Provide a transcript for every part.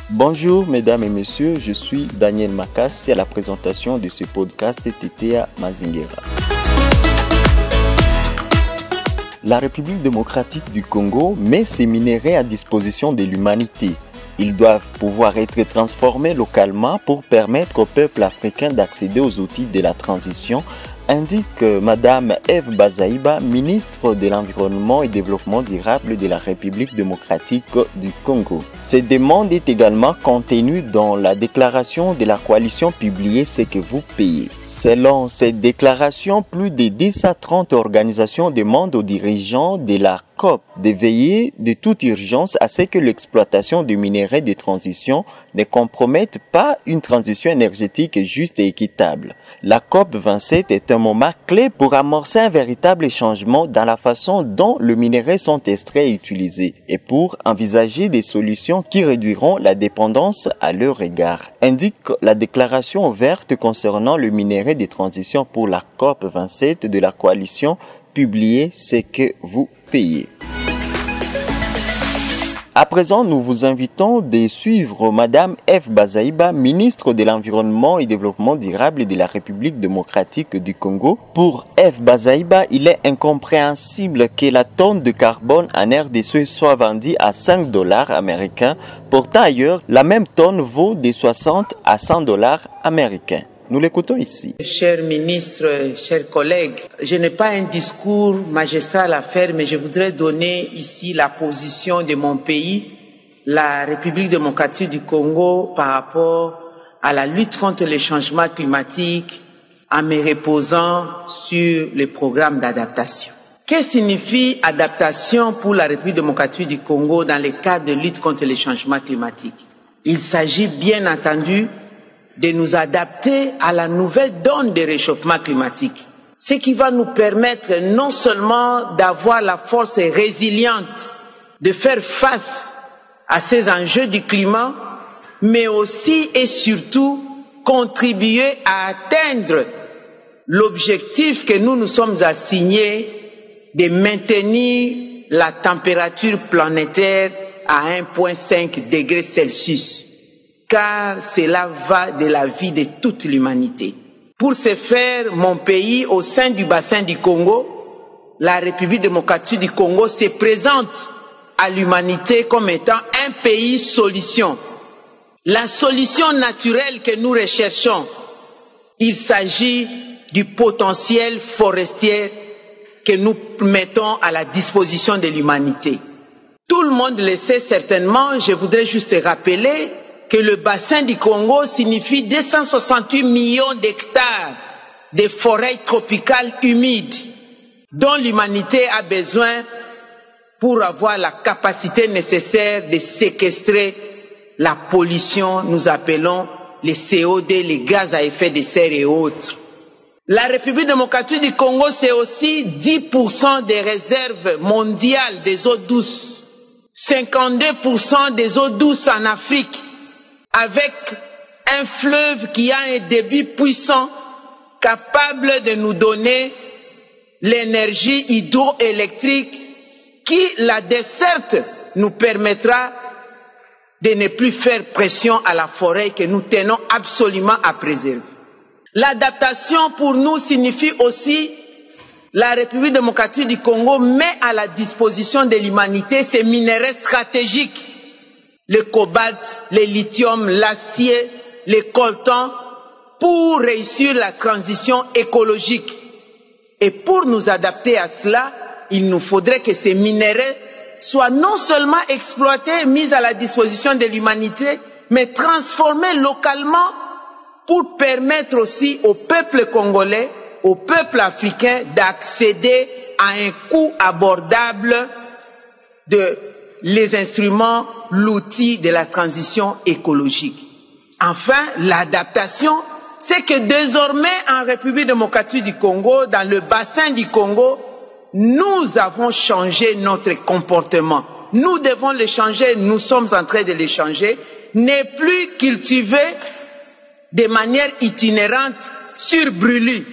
Bonjour mesdames et messieurs, je suis Daniel Makassi à la présentation de ce podcast TTA Mazinguera. La République démocratique du Congo met ses minéraux à disposition de l'humanité. Ils doivent pouvoir être transformés localement pour permettre au peuple africain d'accéder aux outils de la transition, indique Madame Eve Bazaïba, ministre de l'Environnement et Développement durable de la République démocratique du Congo. Cette demande est également contenue dans la déclaration de la coalition publiée Ce que vous payez. Selon cette déclaration, plus de 10 à 30 organisations demandent aux dirigeants de la COP de veiller de toute urgence à ce que l'exploitation de minerais de transition ne compromette pas une transition énergétique juste et équitable. La COP 27 est un moment clé pour amorcer un véritable changement dans la façon dont les minerais sont extraits et utilisés et pour envisager des solutions qui réduiront la dépendance à leur égard, indique la déclaration ouverte concernant le minerai de transition pour la COP 27 de la coalition publiée Ce que vous payez. À présent, nous vous invitons de suivre Madame Eve Bazaïba, ministre de l'Environnement et Développement durable de la République démocratique du Congo. Pour Eve Bazaïba, il est incompréhensible que la tonne de carbone en RDC soit vendue à 5 $ américains. Pourtant ailleurs, la même tonne vaut de 60 à 100 $ américains. Nous l'écoutons ici. Cher ministre, chers collègues, je n'ai pas un discours magistral à faire, mais je voudrais donner ici la position de mon pays, la République démocratique du Congo, par rapport à la lutte contre les changements climatiques, en me reposant sur les programmes d'adaptation. Que signifie adaptation pour la République démocratique du Congo dans le cadre de lutte contre les changements climatiques? Il s'agit bien entendu de nous adapter à la nouvelle donne de réchauffement climatique. Ce qui va nous permettre non seulement d'avoir la force résiliente de faire face à ces enjeux du climat, mais aussi et surtout contribuer à atteindre l'objectif que nous nous sommes assignés de maintenir la température planétaire à 1,5 degré Celsius. Car cela va de la vie de toute l'humanité. Pour ce faire, mon pays, au sein du bassin du Congo, la République démocratique du Congo se présente à l'humanité comme étant un pays solution. La solution naturelle que nous recherchons, il s'agit du potentiel forestier que nous mettons à la disposition de l'humanité. Tout le monde le sait certainement, je voudrais juste rappeler que le bassin du Congo signifie 268 millions d'hectares de forêts tropicales humides dont l'humanité a besoin pour avoir la capacité nécessaire de séquestrer la pollution, nous appelons les CO2, les gaz à effet de serre et autres. La République démocratique du Congo, c'est aussi 10% des réserves mondiales des eaux douces, 52% des eaux douces en Afrique, avec un fleuve qui a un débit puissant, capable de nous donner l'énergie hydroélectrique qui, la desserte, nous permettra de ne plus faire pression à la forêt que nous tenons absolument à préserver. L'adaptation pour nous signifie aussi la République démocratique du Congo met à la disposition de l'humanité ces minéraux stratégiques, le cobalt, le lithium, l'acier, le coltan, pour réussir la transition écologique. Et pour nous adapter à cela, il nous faudrait que ces minéraux soient non seulement exploités et mis à la disposition de l'humanité, mais transformés localement pour permettre aussi au peuple congolais, au peuple africain d'accéder à un coût abordable de les instruments, l'outil de la transition écologique. Enfin, l'adaptation, c'est que désormais en République démocratique du Congo, dans le bassin du Congo, nous avons changé notre comportement. Nous devons le changer, nous sommes en train de le changer, n'est plus cultiver de manière itinérante sur brûlis.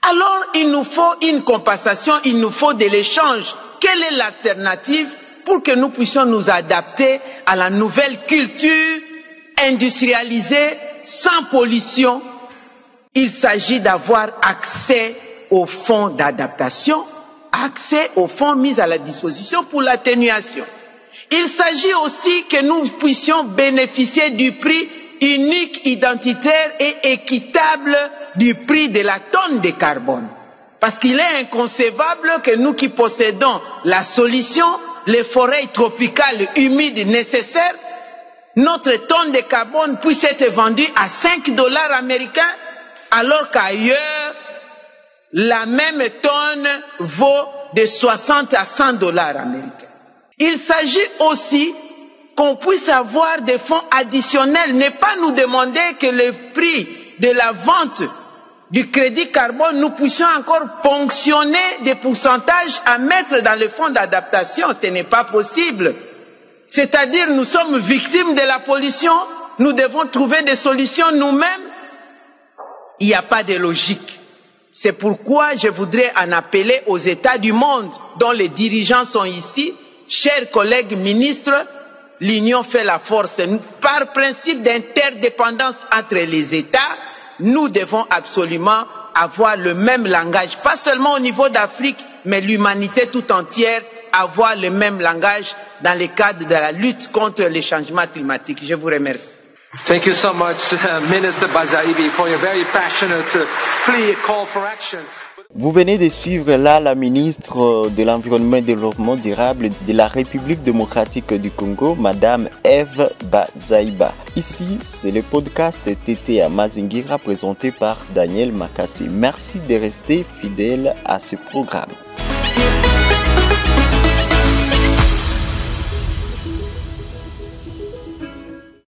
Alors il nous faut une compensation, il nous faut de l'échange. Quelle est l'alternative? pour que nous puissions nous adapter à la nouvelle culture industrialisée, sans pollution. Il s'agit d'avoir accès aux fonds d'adaptation, accès aux fonds mis à la disposition pour l'atténuation. Il s'agit aussi que nous puissions bénéficier du prix unique, identitaire et équitable du prix de la tonne de carbone. Parce qu'il est inconcevable que nous qui possédons la solution, les forêts tropicales humides nécessaires, notre tonne de carbone puisse être vendue à 5 $ américains, alors qu'ailleurs, la même tonne vaut de 60 à 100 $ américains. Il s'agit aussi qu'on puisse avoir des fonds additionnels, ne pas nous demander que le prix de la vente du crédit carbone, nous puissions encore ponctionner des pourcentages à mettre dans le fonds d'adaptation. Ce n'est pas possible. C'est-à-dire, nous sommes victimes de la pollution, nous devons trouver des solutions nous-mêmes. Il n'y a pas de logique. C'est pourquoi je voudrais en appeler aux États du monde, dont les dirigeants sont ici. Chers collègues ministres, l'union fait la force. Par principe d'interdépendance entre les États, nous devons absolument avoir le même langage, pas seulement au niveau d'Afrique, mais l'humanité tout entière avoir le même langage dans le cadre de la lutte contre les changements climatiques. Je vous remercie. Thank you so much, Minister Bazaibi, for your very passionate plea, call for action. Vous venez de suivre là la ministre de l'Environnement et du Développement durable de la République démocratique du Congo, Madame Eve Bazaiba. Ici, c'est le podcast TT à Mazingira présenté par Daniel Makassi. Merci de rester fidèle à ce programme.